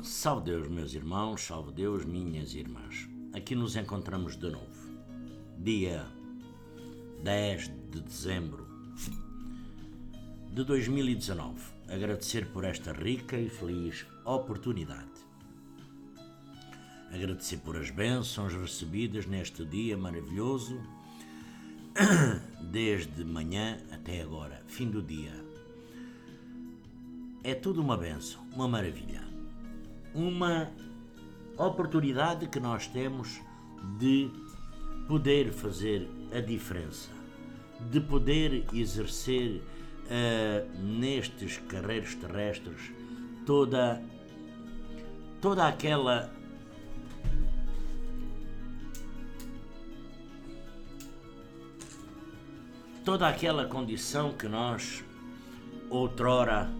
Salve Deus, meus irmãos, salve Deus, minhas irmãs. Aqui nos encontramos de novo. Dia 10 de dezembro de 2019. Agradecer por esta rica e feliz oportunidade. Agradecer por as bênçãos recebidas neste dia maravilhoso, desde manhã até agora, fim do dia. É tudo uma bênção, uma maravilha. Uma oportunidade que nós temos de poder fazer a diferença, de poder exercer nestes carreiros terrestres toda aquela condição que nós outrora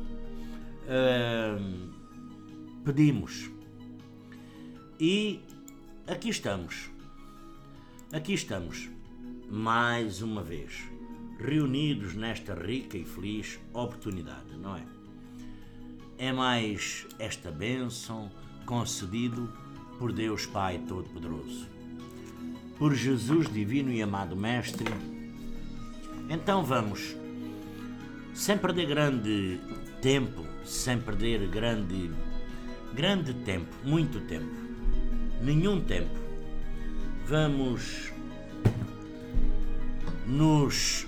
pedimos. E aqui estamos mais uma vez reunidos nesta rica e feliz oportunidade, não é? É mais esta bênção concedido por Deus Pai Todo-Poderoso, por Jesus Divino e Amado Mestre. Então vamos, sem perder grande tempo, sem perder grande tempo, muito tempo, nenhum tempo, vamos nos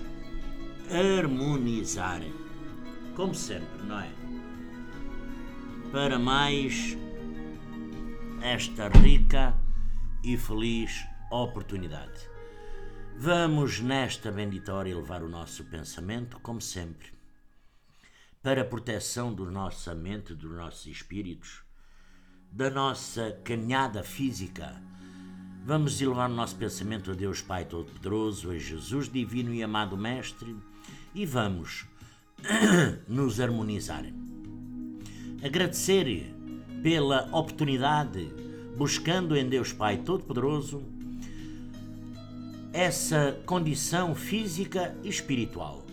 harmonizar, como sempre, não é? Para mais esta rica e feliz oportunidade. Vamos nesta bendita hora elevar o nosso pensamento, como sempre, para a proteção da nossa mente, dos nossos espíritos, da nossa caminhada física. Vamos elevar o nosso pensamento a Deus Pai Todo-Poderoso, a Jesus Divino e Amado Mestre, e vamos nos harmonizar. Agradecer pela oportunidade, buscando em Deus Pai Todo-Poderoso essa condição física e espiritual,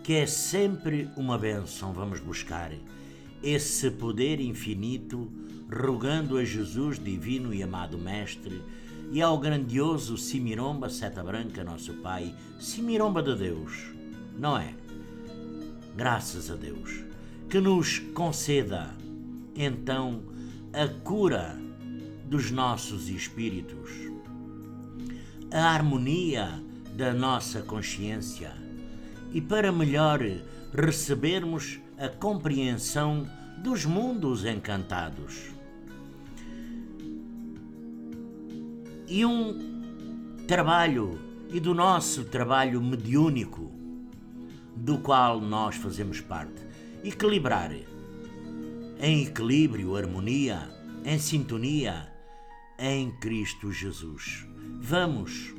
que é sempre uma bênção. Vamos buscar esse poder infinito, rogando a Jesus Divino e Amado Mestre e ao grandioso Simiromba Seta Branca, nosso Pai, Simiromba de Deus, não é? Graças a Deus, que nos conceda então a cura dos nossos espíritos, a harmonia da nossa consciência, e para melhor recebermos a compreensão dos mundos encantados. E do nosso trabalho mediúnico, do qual nós fazemos parte, equilibrar em equilíbrio, harmonia, em sintonia em Cristo Jesus. Vamos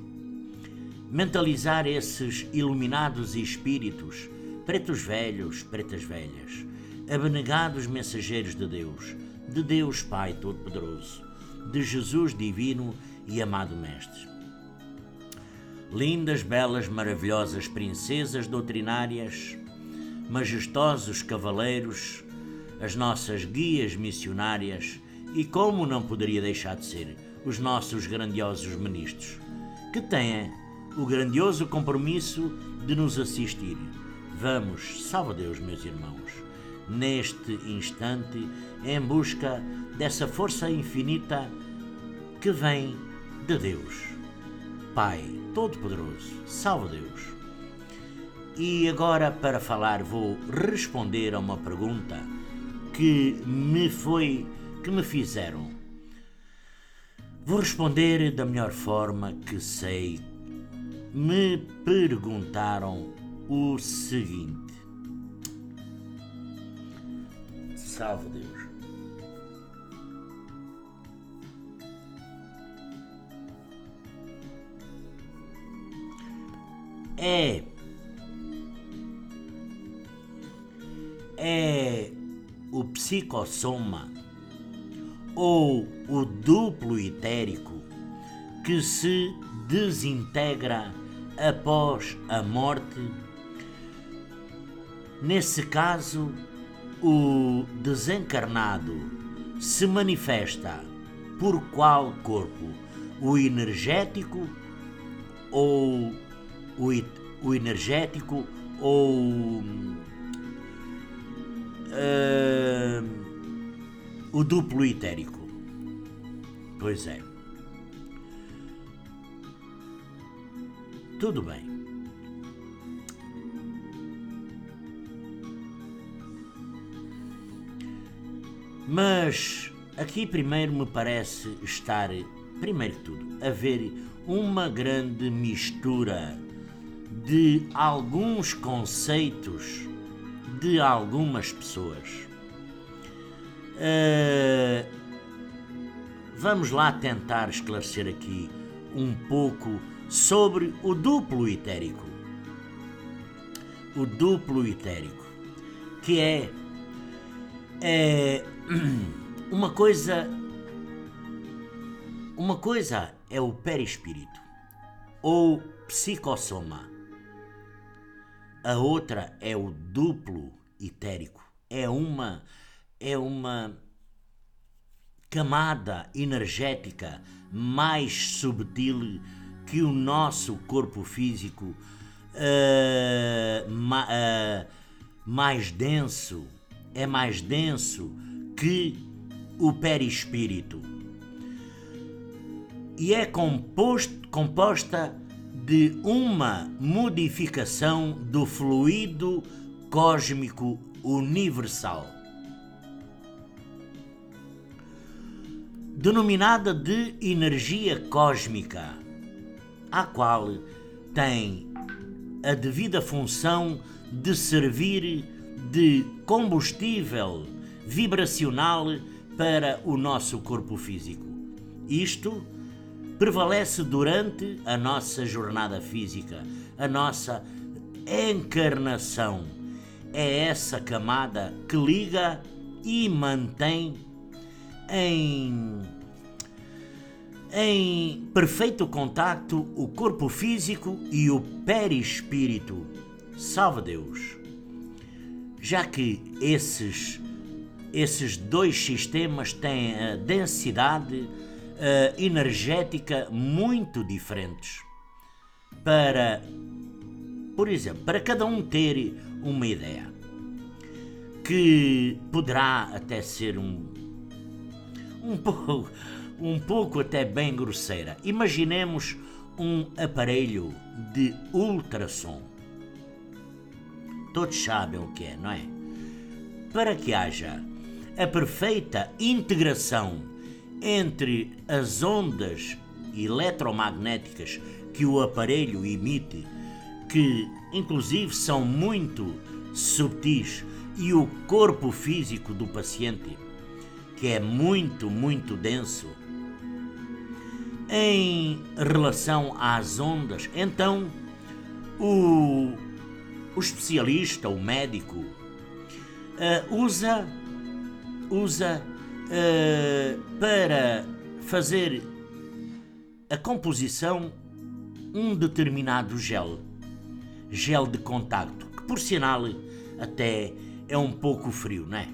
mentalizar esses iluminados espíritos, pretos velhos, pretas velhas, abnegados mensageiros de Deus Pai Todo-Poderoso, de Jesus Divino e Amado Mestre. Lindas, belas, maravilhosas princesas doutrinárias, majestosos cavaleiros, as nossas guias missionárias e, como não poderia deixar de ser, os nossos grandiosos ministros, que têm o grandioso compromisso de nos assistir. Vamos, salve Deus, meus irmãos, neste instante, em busca dessa força infinita que vem de Deus, Pai Todo-Poderoso, salve Deus. E agora, para falar, vou responder a uma pergunta que me fizeram. Vou responder da melhor forma que sei. Me perguntaram o seguinte: salve Deus. É o psicossoma ou o duplo etérico que se desintegra após a morte? Nesse caso, o desencarnado se manifesta por qual corpo? O energético ou o energético ou o duplo etérico? Pois é. Tudo bem. Mas aqui primeiro me parece estar, primeiro que tudo, haver uma grande mistura de alguns conceitos de algumas pessoas. Vamos lá tentar esclarecer aqui um pouco sobre o duplo etérico. O duplo etérico, que é uma coisa é o perispírito ou psicossoma, a outra é o duplo etérico, é uma camada energética mais subtil que o nosso corpo físico, mais denso, é mais denso que o perispírito e é composta de uma modificação do fluido cósmico universal, denominada de energia cósmica, a qual tem a devida função de servir de combustível vibracional para o nosso corpo físico. Isto prevalece durante a nossa jornada física, a nossa encarnação. É essa camada que liga e mantém em perfeito contacto o corpo físico e o perispírito. Salve Deus! Já que esses dois sistemas têm a densidade energética muito diferentes. Por exemplo, para cada um ter uma ideia, que poderá até ser um pouco até bem grosseira. Imaginemos um aparelho de ultrassom. Todos sabem o que é, não é? Para que haja a perfeita integração entre as ondas eletromagnéticas que o aparelho emite, que inclusive são muito subtis, e o corpo físico do paciente, que é muito, muito denso, em relação às ondas, então o especialista, o médico, usa para fazer a composição um determinado gel de contacto, que por sinal até é um pouco frio, não é?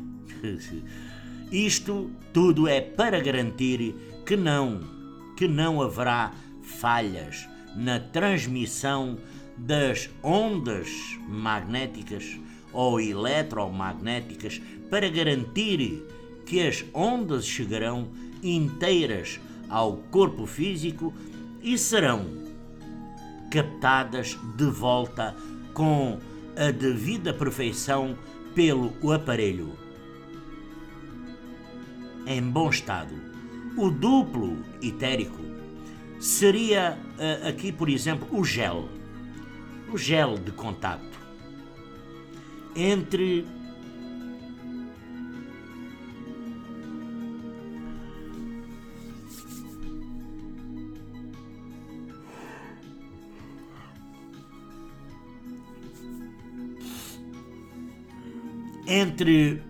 Isto tudo é para garantir que não haverá falhas na transmissão das ondas magnéticas ou eletromagnéticas, para garantir que as ondas chegarão inteiras ao corpo físico e serão captadas de volta com a devida perfeição pelo aparelho em bom estado. O duplo etérico seria aqui, por exemplo, o gel de contacto entre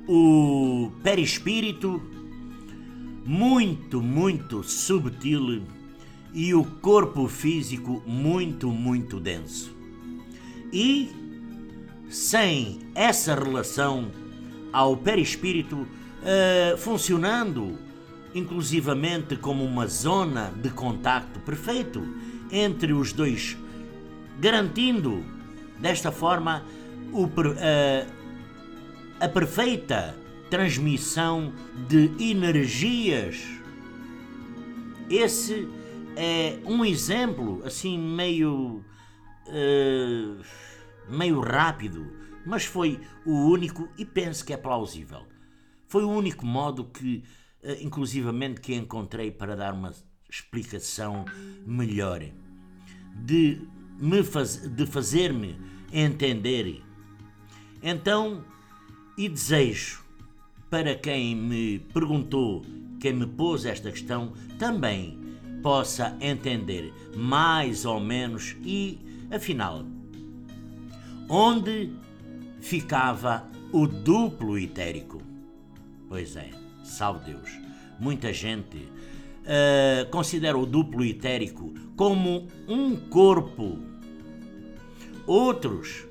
o perispírito, muito, muito subtil, e o corpo físico, muito, muito denso. E sem essa relação ao perispírito, funcionando inclusivamente como uma zona de contacto perfeito entre os dois, garantindo desta forma a perfeita transmissão de energias. Esse é um exemplo assim meio rápido, mas foi o único, e penso que é plausível. Foi o único modo que, inclusivamente, que encontrei para dar uma explicação melhor, de fazer-me entender. Então, e desejo para quem me perguntou, quem me pôs esta questão, também possa entender mais ou menos e, afinal, onde ficava o duplo etérico? Pois é, salve Deus. Muita gente considera o duplo etérico como um corpo. Outros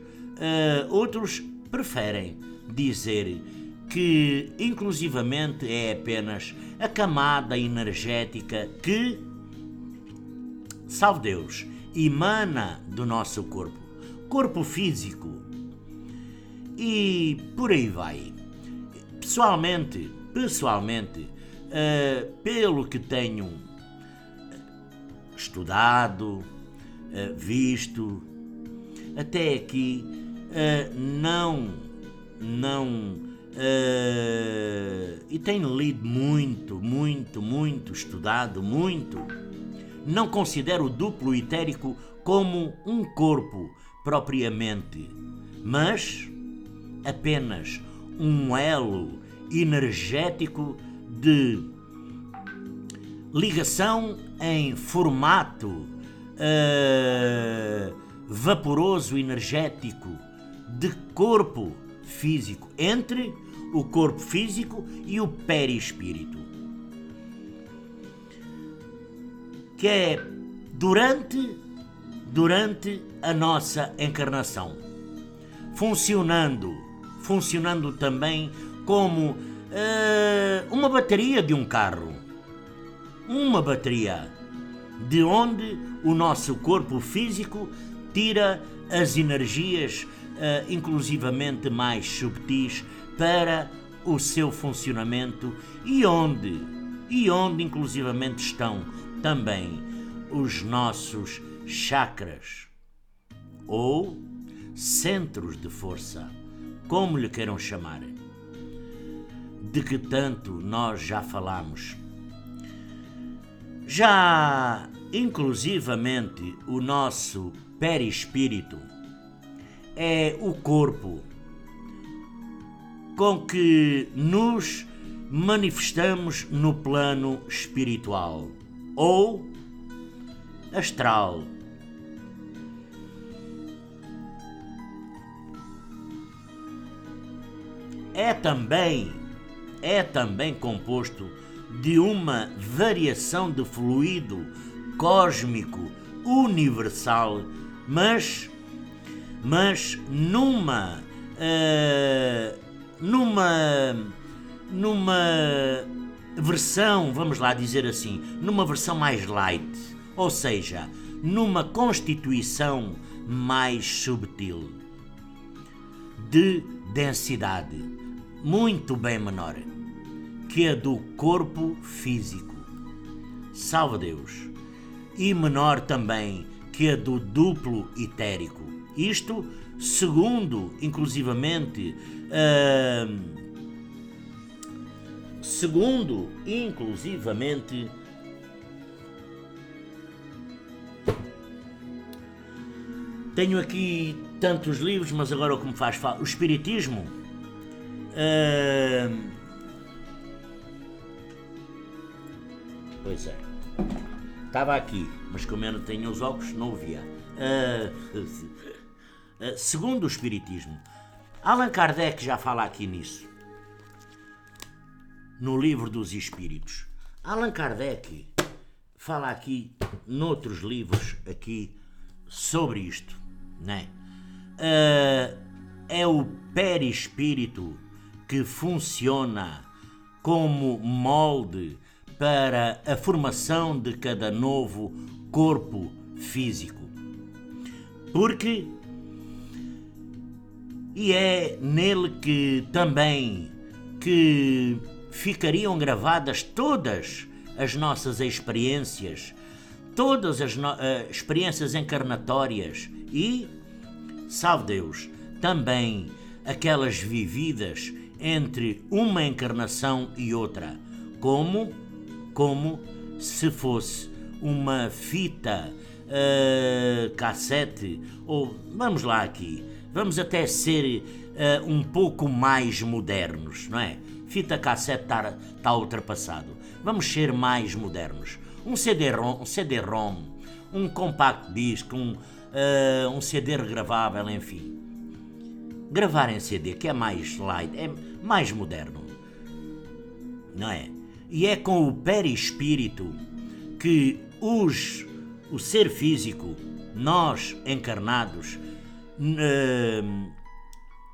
preferem dizer que, inclusivamente, é apenas a camada energética que, salve Deus, emana do nosso corpo físico. E por aí vai. Pessoalmente, pelo que tenho estudado, visto, até aqui, e tenho lido muito, estudado muito, não considero o duplo etérico como um corpo propriamente, mas apenas um elo energético de ligação em formato vaporoso energético de corpo físico, entre o corpo físico e o perispírito, que é durante a nossa encarnação, funcionando também como uma bateria de um carro, uma bateria de onde o nosso corpo físico tira as energias inclusivamente mais subtis para o seu funcionamento, e onde inclusivamente estão também os nossos chakras ou centros de força, como lhe queiram chamar, de que tanto nós já falamos. Já inclusivamente o nosso perispírito é o corpo com que nos manifestamos no plano espiritual ou astral. É também composto de uma variação de fluido cósmico universal, mas numa versão, vamos lá dizer assim, numa versão mais light, ou seja, numa constituição mais subtil, de densidade muito bem menor que a do corpo físico, salve Deus, e menor também que a do duplo etérico. Isto segundo, inclusivamente, tenho aqui tantos livros, mas agora o que me faz falta, o Espiritismo, pois é, estava aqui, mas como eu não tenho os óculos, não o via. Segundo o Espiritismo, Allan Kardec já fala aqui nisso, no Livro dos Espíritos. Allan Kardec fala aqui, noutros livros, aqui, sobre isto, né? É o perispírito que funciona como molde para a formação de cada novo corpo físico. Porque é nele que também que ficariam gravadas todas as nossas experiências, todas as experiências encarnatórias e, salve Deus, também aquelas vividas entre uma encarnação e outra, como se fosse uma fita cassete, ou vamos lá aqui, vamos até ser um pouco mais modernos, não é? Fita cassete está ultrapassado. Vamos ser mais modernos. Um CD-ROM, um compact disc, um CD regravável, enfim. Gravar em CD, que é mais light, é mais moderno, não é? E é com o perispírito que o ser físico, nós encarnados,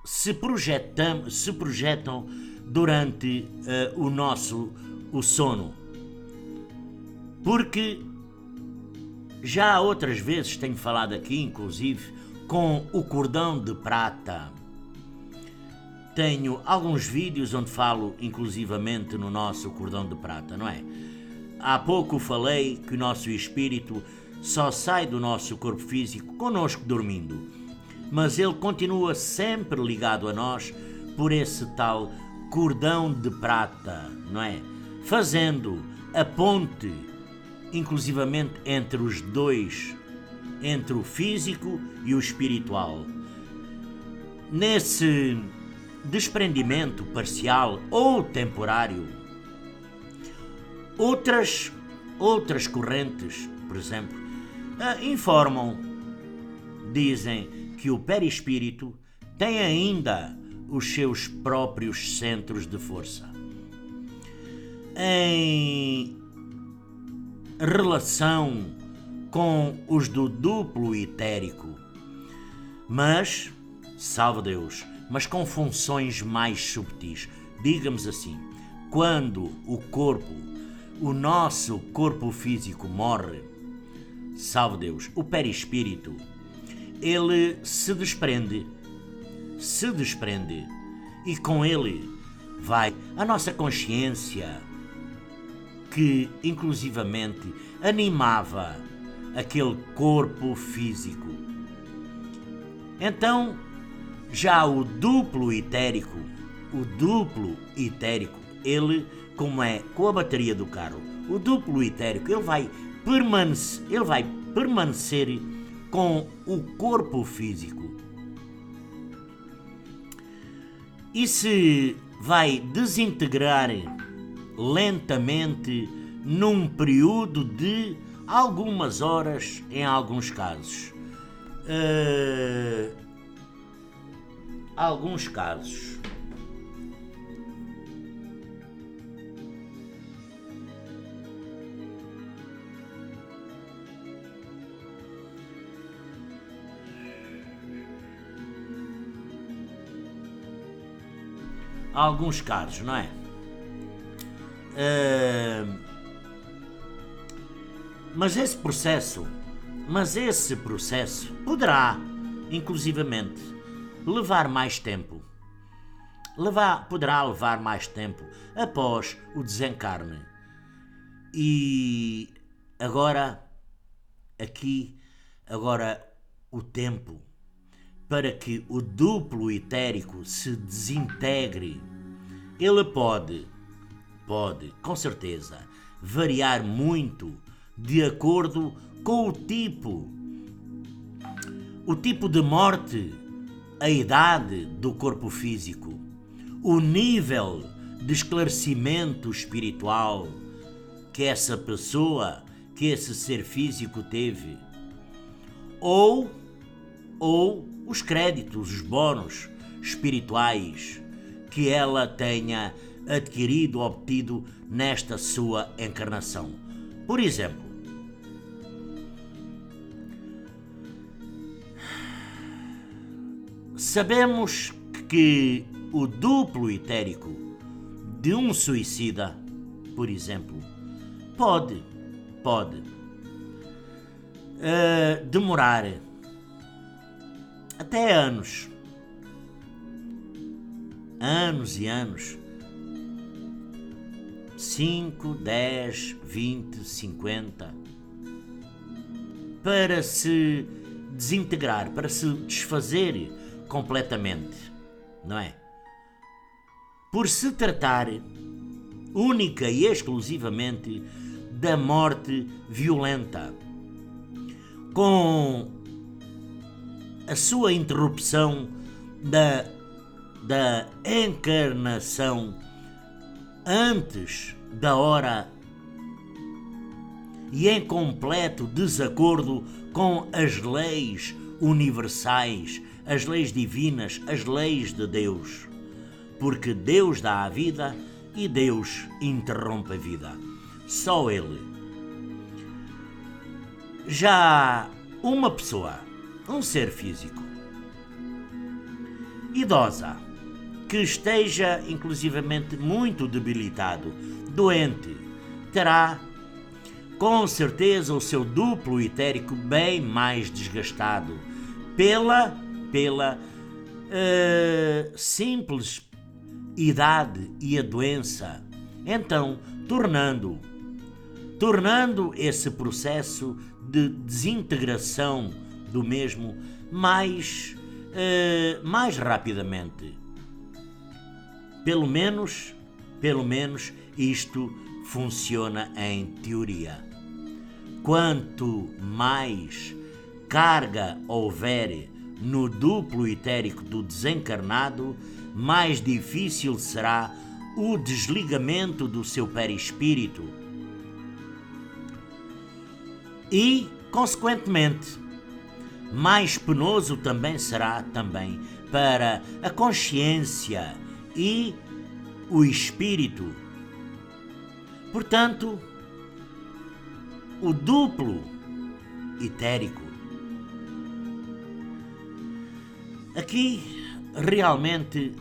se projetam durante o sono. Porque já outras vezes tenho falado aqui, inclusive, com o cordão de prata. Tenho alguns vídeos onde falo inclusivamente no nosso cordão de prata, não é? Há pouco falei que o nosso espírito só sai do nosso corpo físico connosco dormindo, mas ele continua sempre ligado a nós por esse tal cordão de prata, não é? Fazendo a ponte, inclusivamente entre os dois, entre o físico e o espiritual. Nesse desprendimento parcial ou temporário, outras correntes, por exemplo, dizem que o perispírito tem ainda os seus próprios centros de força. Em relação com os do duplo etérico, mas, salve Deus, mas com funções mais subtis. Digamos assim, quando o nosso corpo físico morre, salve Deus, o perispírito, ele se desprende e com ele vai a nossa consciência, que inclusivamente animava aquele corpo físico. Então, já o duplo etérico, ele, como é com a bateria do carro, o duplo etérico, ele vai permanecer com o corpo físico. E se vai desintegrar lentamente num período de algumas horas, em alguns casos. Alguns casos. Alguns casos, não é? Mas esse processo poderá, inclusivamente, levar mais tempo. Poderá levar mais tempo após o desencarne. E agora o tempo para que o duplo etérico se desintegre, ele pode, com certeza, variar muito de acordo com o tipo de morte, a idade do corpo físico, o nível de esclarecimento espiritual que essa pessoa, que esse ser físico teve, ou os créditos, os bónus espirituais que ela tenha adquirido, obtido nesta sua encarnação. Por exemplo, sabemos que o duplo etérico de um suicida, por exemplo, pode demorar até anos e anos, 5, 10, 20, 50, para se desintegrar, para se desfazer completamente, não é? Por se tratar única e exclusivamente da morte violenta, com a sua interrupção da encarnação antes da hora e em completo desacordo com as leis universais, as leis divinas, as leis de Deus. Porque Deus dá a vida e Deus interrompe a vida. Só Ele. Já uma pessoa, um ser físico, idosa, que esteja inclusivamente muito debilitado, doente, terá com certeza o seu duplo etérico bem mais desgastado pela simples idade e a doença, então tornando esse processo de desintegração do mesmo mais rapidamente. Pelo menos isto funciona em teoria. Quanto mais carga houver no duplo etérico do desencarnado, mais difícil será o desligamento do seu perispírito e, consequentemente, mais penoso também será para a consciência e o espírito. Portanto, o duplo etérico aqui realmente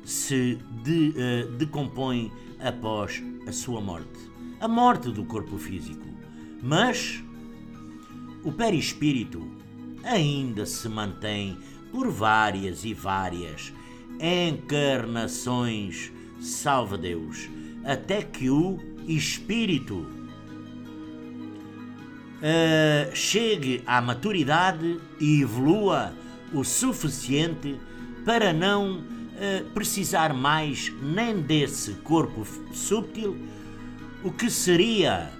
se decompõe após a sua morte, a morte do corpo físico, mas o perispírito ainda se mantém por várias e várias encarnações, salve Deus, até que o espírito chegue à maturidade e evolua o suficiente para não precisar mais nem desse corpo sútil, o que seria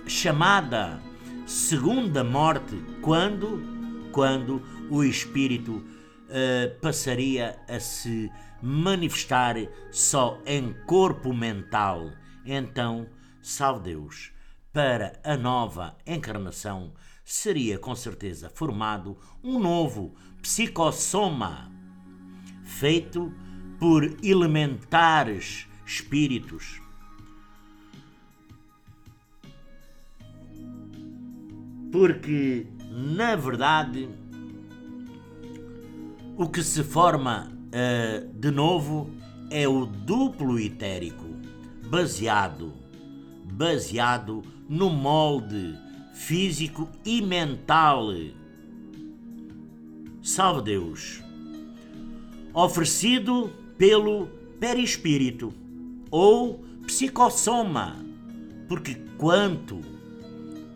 chamada segunda morte, quando o espírito passaria a se manifestar só em corpo mental. Então, salve Deus, para a nova encarnação seria com certeza formado um novo psicossoma, feito por elementares espíritos. Porque, na verdade, o que se forma de novo é o duplo etérico, baseado no molde físico e mental, salve Deus, oferecido pelo perispírito ou psicossoma, porque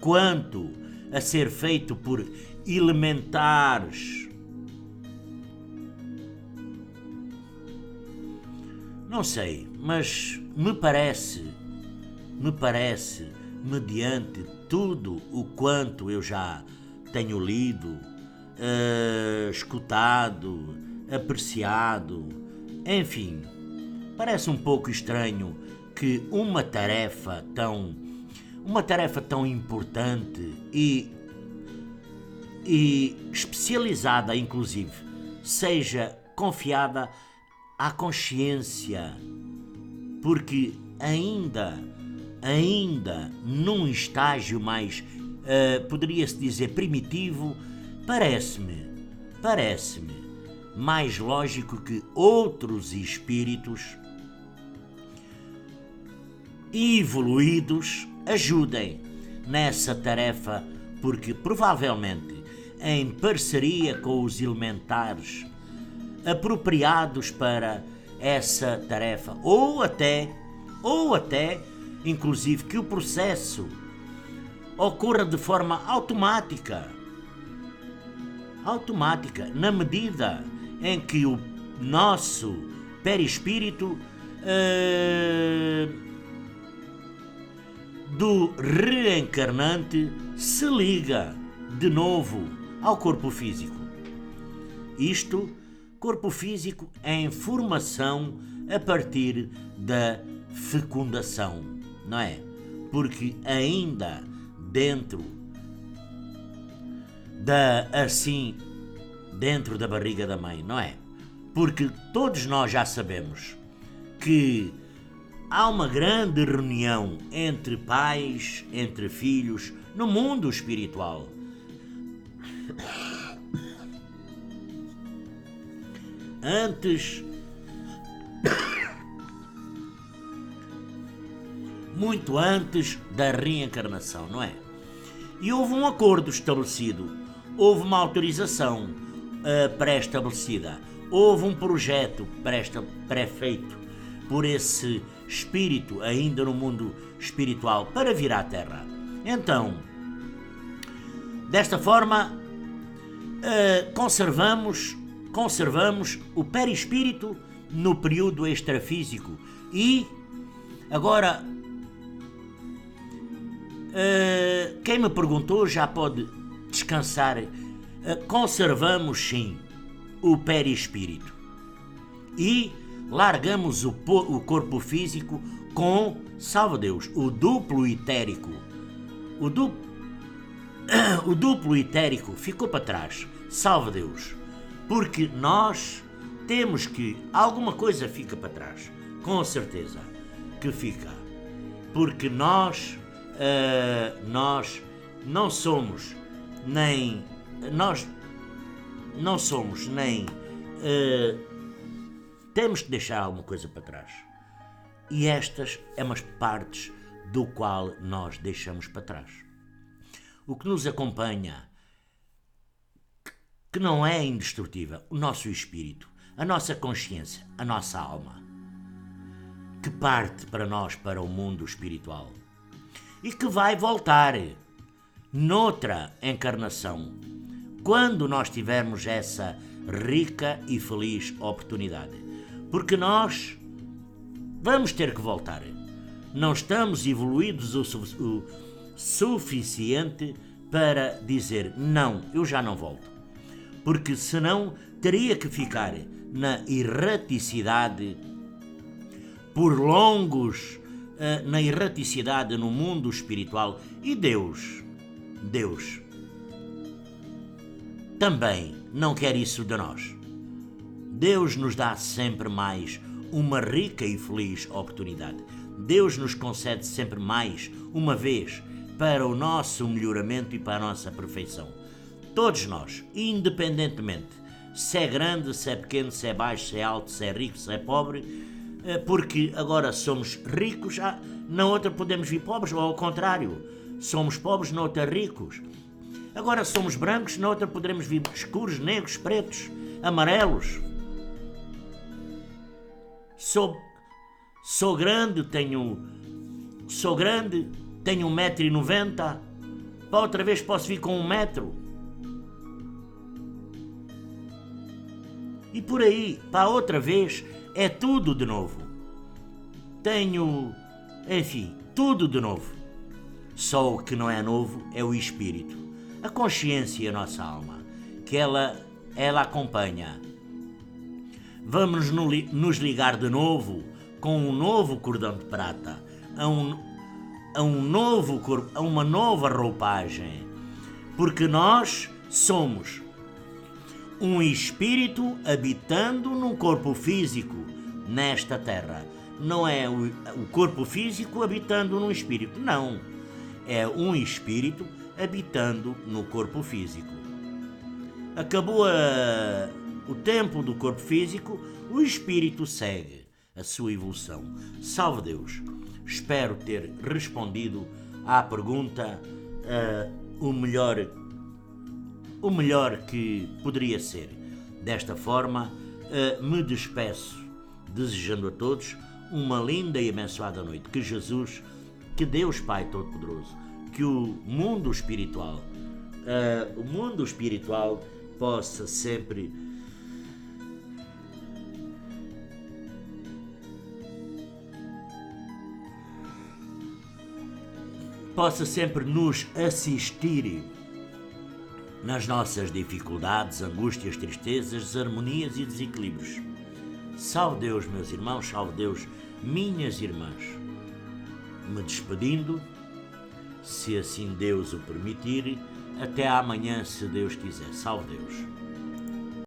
quanto a ser feito por elementares, não sei, mas me parece, mediante tudo o quanto eu já tenho lido, escutado, apreciado, enfim, parece um pouco estranho que uma tarefa tão importante e especializada, inclusive, seja confiada à consciência, porque ainda num estágio mais, poderia-se dizer, primitivo, parece-me parece-me mais lógico que outros espíritos evoluídos ajudem nessa tarefa, porque provavelmente em parceria com os elementares apropriados para essa tarefa, ou até, inclusive, que o processo ocorra de forma automática, na medida em que o nosso perispírito do reencarnante se liga de novo ao corpo físico. Isto, corpo físico em formação a partir da fecundação, não é? Porque ainda dentro da barriga da mãe, não é? Porque todos nós já sabemos que há uma grande reunião entre pais, entre filhos, no mundo espiritual. Muito antes da reencarnação, não é? E houve um acordo estabelecido, houve uma autorização pré-estabelecida, houve um projeto pré-feito por esse espírito ainda no mundo espiritual para vir à Terra. Então, desta forma, conservamos o perispírito no período extrafísico e agora quem me perguntou já pode descansar. Conservamos sim o perispírito e largamos o corpo físico com, salve Deus, o duplo etérico. O duplo etérico ficou para trás, salve Deus, porque nós temos que alguma coisa fica para trás, com certeza que fica, porque nós não somos nem temos que deixar alguma coisa para trás. E estas é umas partes do qual nós deixamos para trás. O que nos acompanha, que não é indestrutível, o nosso espírito, a nossa consciência, a nossa alma, que parte para nós, para o mundo espiritual, e que vai voltar noutra encarnação, quando nós tivermos essa rica e feliz oportunidade. Porque nós vamos ter que voltar. Não estamos evoluídos o suficiente para dizer não, eu já não volto. Porque senão teria que ficar na erraticidade por longos, na erraticidade no mundo espiritual. E Deus também não quer isso de nós. Deus nos dá sempre mais uma rica e feliz oportunidade. Deus nos concede sempre mais uma vez para o nosso melhoramento e para a nossa perfeição. Todos nós, independentemente se é grande, se é pequeno, se é baixo, se é alto, se é rico, se é pobre, porque agora somos ricos, na outra podemos vir pobres, ou ao contrário, somos pobres, na outra ricos. Agora somos brancos, na outra poderemos vir escuros, negros, pretos, amarelos. Sou grande, tenho 1,90 m, para outra vez posso vir com 1 metro. E por aí, para outra vez, é tudo de novo. Tudo de novo. Só o que não é novo é o espírito, a consciência e a nossa alma, que ela acompanha. Vamos nos ligar de novo com um novo cordão de prata, a um novo corpo, a uma nova roupagem, porque nós somos um espírito habitando num corpo físico nesta terra. Não é o corpo físico habitando num espírito, não. É um espírito habitando no corpo físico. Acabou o tempo do corpo físico, o espírito segue a sua evolução. Salve Deus! Espero ter respondido à pergunta o melhor que poderia ser. Desta forma, me despeço, desejando a todos uma linda e abençoada noite. Que Jesus, que Deus Pai Todo-Poderoso, que o mundo espiritual possa sempre nos assistir nas nossas dificuldades, angústias, tristezas, desarmonias e desequilíbrios. Salve Deus, meus irmãos, salve Deus, minhas irmãs. Me despedindo, se assim Deus o permitir, até amanhã, se Deus quiser. Salve Deus.